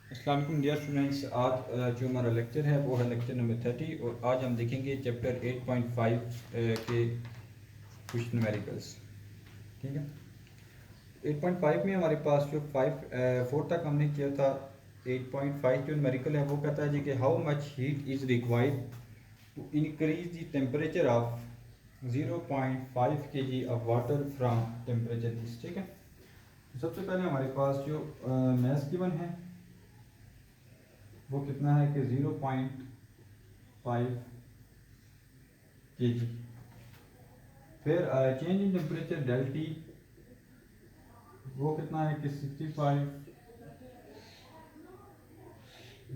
अस्सलाम वालेकुम dear students. आज जो हमारा लेक्चर है वो है लेक्चर नंबर 30 और आज हम देखेंगे चैप्टर 8.5 के कुछ न्यूमेरिकल्स। ठीक है, 8.5 में हमारे पास जो 4 तक हमने किया था। 8.5 जो न्यूमेरिकल है वो कहता है जी कि how much heat is required to increase the temperature of 0.5 kg of water from temperature this. ठीक है, तो सबसे पहले हमारे पास जो मैथ गिवन है वो कितना है कि 0.5 kg। फिर change in temperature del T वो कितना है कि 65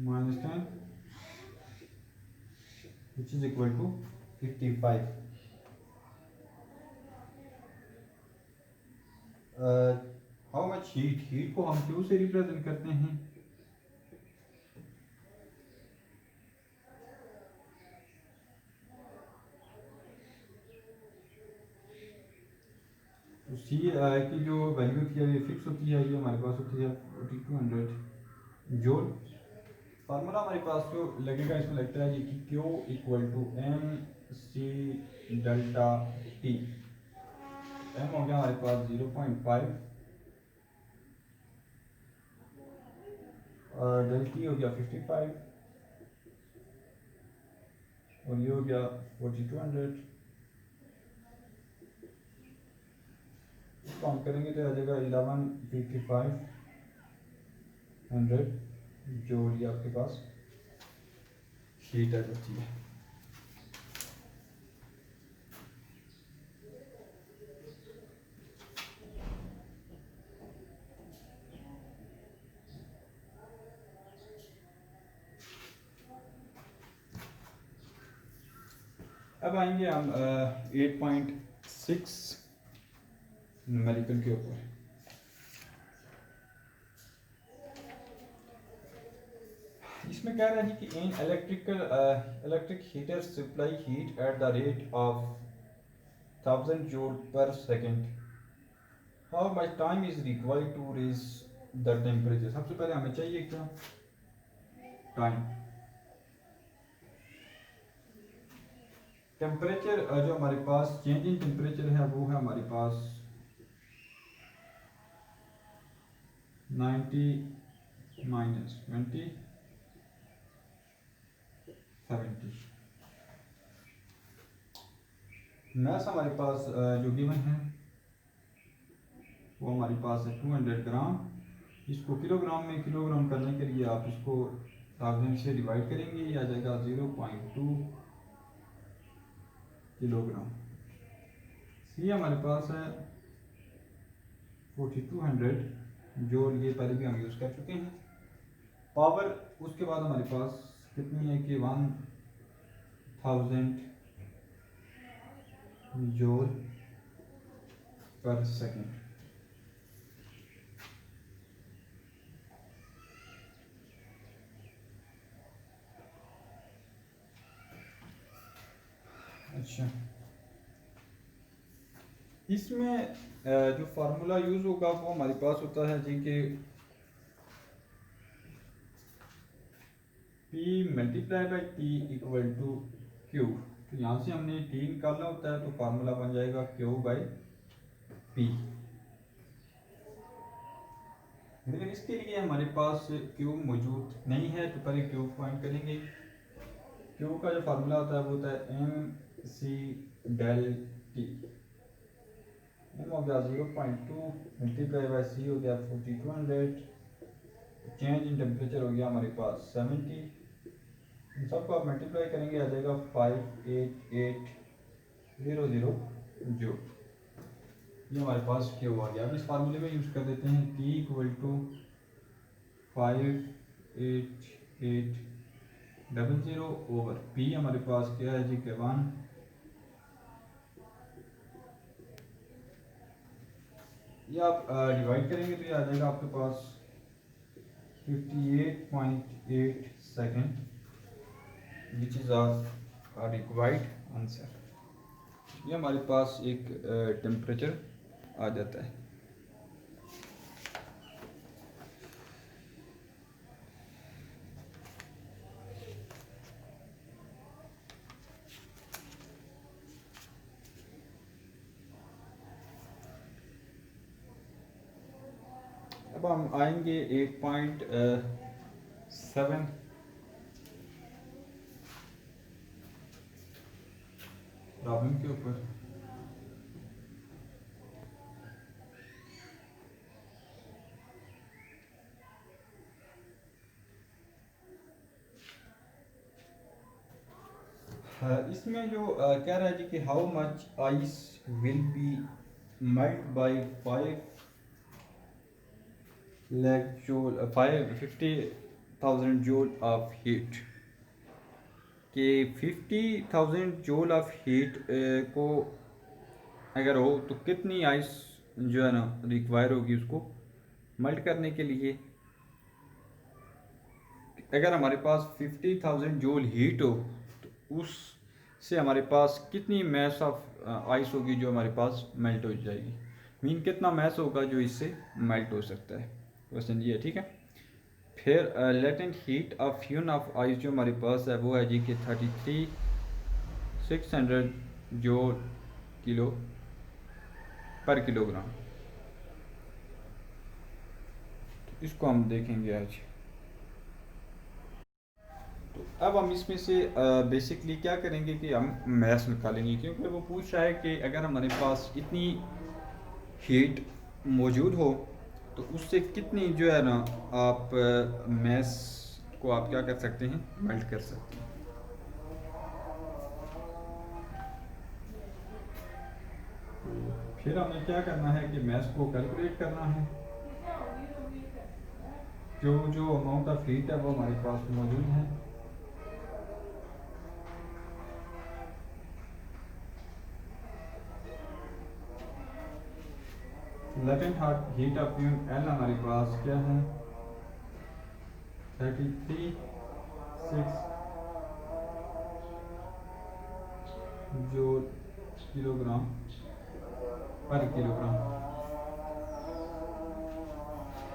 minus 10 which is equal to 55। How much heat को हम क्यू से रिप्रेजेंट करते हैं। तो सी की जो वैल्यू होती है ये फिक्स होती है, ये हमारे पास होती है 4200 जूल। फार्मूला हमारे पास जो लगेगा इसमें लगता है कि Q equal to M C delta T. M हो गया हमारे पास 0.5 और डेल टी हो गया 55 और ये हो गया 4200। इसको हम करेंगे तो आ जाएगा 115500 जो ये आपके पास हीट आ जाती है। अब आएंगे हम 8.6 न्यूमेरिकल के ऊपर। इसमें कह रहा है कि an electric heater supply heat at the rate of 1000 joule per second. How much time is required to raise the temperature. सबसे पहले हमें चाहिए क्या, टाइम। टेम्परेचर जो हमारे पास चेंज इन टेम्परेचर है वो है हमारे पास 90 माइनस 20 70। मैथ हमारे पास जो गिवन है वो हमारे पास है 200 ग्राम। इसको किलोग्राम में किलोग्राम करने के लिए आप इसको 1000 से डिवाइड करेंगे, ये आ जाएगा 0.2 किलोग्राम। सी हमारे पास है 4200 जो ये पहले भी हम यूज़ कर चुके हैं। पावर उसके बाद हमारे पास कितनी है कि 1000 जूल पर सेकेंड। अच्छा, इसमें जो फार्मूला यूज़ होगा वो हमारे पास होता है जी कि P multiply by T equal to Q. तो यहाँ से हमने टी निकालना होता है तो फार्मूला बन जाएगा क्यू बाई पी। लेकिन इसके लिए हमारे पास क्यू मौजूद नहीं है तो पहले क्यू फाइंड करेंगे। क्यू का जो फार्मूला होता है वो होता है M C del T. M हो गया 0.2 मल्टीप्लाई बाई सी हो गया 4200। चेंज इन टेम्परेचर हो गया हमारे पास 70। इन सबको आप मल्टीप्लाई करेंगे आ जाएगा 58800 जो ये हमारे पास क्यू आ गया। अब इस फार्मूले में यूज़ कर देते हैं T equal to 58800 over P हमारे पास क्या है जी के 1। ये आप डिवाइड करेंगे तो ये आ जाएगा आपके पास 58.8 second which is our required answer. ये हमारे पास एक टेम्परेचर आ जाता है। अब हम आएंगे 8.7 प्रॉब्लम के ऊपर। इसमें जो कह रहा है जी कि how much ice will be melt by 50,000 joule of heat, कि 50,000 जूल ऑफ हीट को अगर हो तो कितनी आइस जो है ना रिक्वायर होगी उसको मेल्ट करने के लिए। अगर हमारे पास 50,000 जूल हीट हो तो उससे हमारे पास कितनी मैस ऑफ आइस होगी जो हमारे पास मेल्ट हो जाएगी, मीन कितना मैस होगा जो इससे मेल्ट हो सकता है। क्वेश्चन ये ठीक है। फिर latent heat of fusion of ice जो हमारे पास है वो है जी कि 33,600 जूल किलो पर किलोग्राम। इसको हम देखेंगे आज। तो अब हम इसमें से बेसिकली क्या करेंगे कि हम मैथ्स निकालेंगे, क्योंकि वो पूछ रहा है कि अगर हमारे पास इतनी हीट मौजूद हो तो उससे कितनी जो है ना आप मैथ्स को आप क्या कर सकते हैं, मेल्ट कर सकते हैं। फिर हमें क्या करना है कि मैथ्स को कैलकुलेट करना है। जो जो अमाउंट ऑफ हीट है वो हमारे पास मौजूद है। Latent heat of fume L हमारे पास क्या है 33,600 जूल किलोग्राम पर किलोग्राम।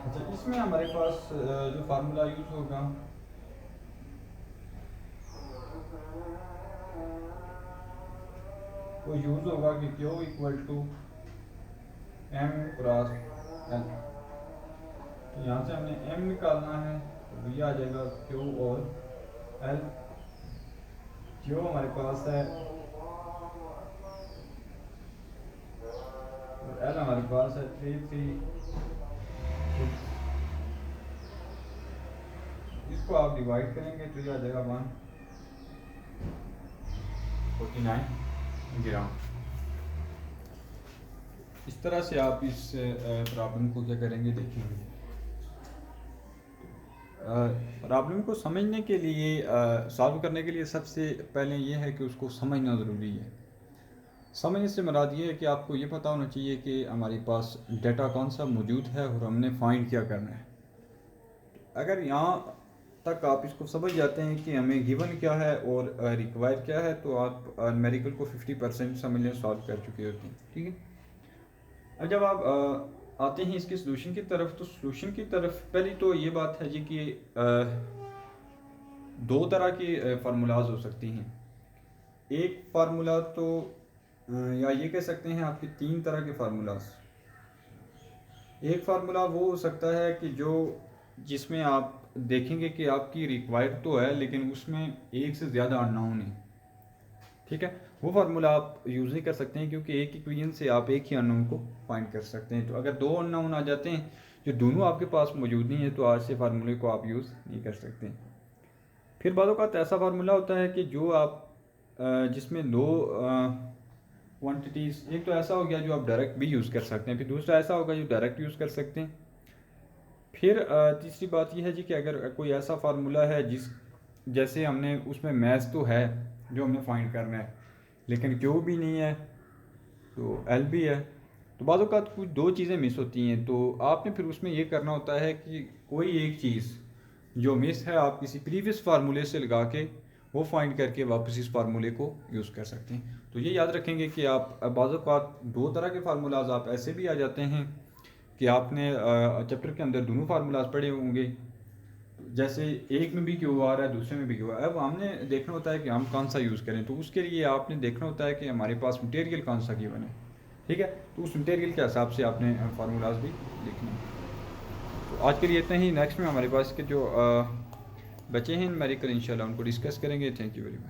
अच्छा, इसमें हमारे पास जो फार्मूला यूज होगा वो यूज होगा कि Q equal to M cross L। तो यहाँ से हमने M निकालना है तो ये आ जाएगा Q और L। Q हमारे पास है और L हमारे पास है 336। इसको आप डिवाइड करेंगे तो ये आ जाएगा 149 ग्राम। इस तरह से आप इस प्रॉब्लम को क्या करेंगे, देखेंगे। प्रॉब्लम को समझने के लिए, सॉल्व करने के लिए सबसे पहले ये है कि उसको समझना ज़रूरी है। समझने से मुराद ये है कि आपको ये पता होना चाहिए कि हमारे पास डाटा कौन सा मौजूद है और हमने फाइंड क्या करना है। अगर यहाँ तक आप इसको समझ जाते हैं कि हमें गिवन क्या है और रिक्वायर क्या है तो आप न्यूमेरिकल को 50% समझ लें, सॉल्व कर चुके होते हैं। ठीक है। अब जब आप आते हैं इसके सोल्यूशन की तरफ, तो सोल्यूशन की तरफ पहली तो ये बात है जी कि दो तरह की फार्मूलाज हो सकती हैं। एक फार्मूला तो या ये कह सकते हैं आपके तीन तरह के फार्मूलाज। एक फार्मूला वो हो सकता है कि जिसमें आप देखेंगे कि आपकी रिक्वायर्ड तो है लेकिन उसमें एक से ज़्यादा अननोन है। ठीक है, वो फार्मूला आप यूज़ नहीं कर सकते हैं क्योंकि एक इक्वेशन से आप एक ही अननोन को फाइंड कर सकते हैं। तो अगर दो अननोन आ जाते हैं जो दोनों आपके पास मौजूद नहीं है तो आज से फार्मूले को आप यूज़ नहीं कर सकते। फिर बातों का ऐसा फार्मूला होता है कि जो आप जिसमें दो क्वांटिटीज़, एक तो ऐसा हो गया जो आप डायरेक्ट भी यूज़ कर सकते हैं, फिर दूसरा ऐसा होगा जो डायरेक्ट यूज़ कर सकते हैं। फिर तीसरी बात यह है जी कि अगर कोई ऐसा फार्मूला है जैसे हमने उसमें मैथ तो है जो हमने फाइंड करना है लेकिन क्यू भी नहीं है तो एल भी है, तो बाज़ औक़ात कुछ दो चीज़ें मिस होती हैं। तो आपने फिर उसमें ये करना होता है कि कोई एक चीज़ जो मिस है आप किसी प्रीवियस फार्मूले से लगा के वो फाइंड करके वापस इस फार्मूले को यूज़ कर सकते हैं। तो ये याद रखेंगे कि आप बाज़ औक़ात दो तरह के फार्मूलाज आप ऐसे भी आ जाते हैं कि आपने चैप्टर के अंदर दोनों फार्मूलाज पढ़े होंगे, जैसे एक में भी क्यू आ रहा है दूसरे में भी क्यू आ रहा है। अब हमने देखना होता है कि हम कौन सा यूज़ करें, तो उसके लिए आपने देखना होता है कि हमारे पास मटेरियल कौन सा गिवन है। ठीक है, तो उस मटेरियल के हिसाब से आपने फार्मूलाज भी लिखने हैं। तो आज के लिए इतना ही। नेक्स्ट में हमारे पास के जो बचे हैं न्यूमेरिकल इंशाल्लाह उनको डिस्कस करेंगे। Thank you very much.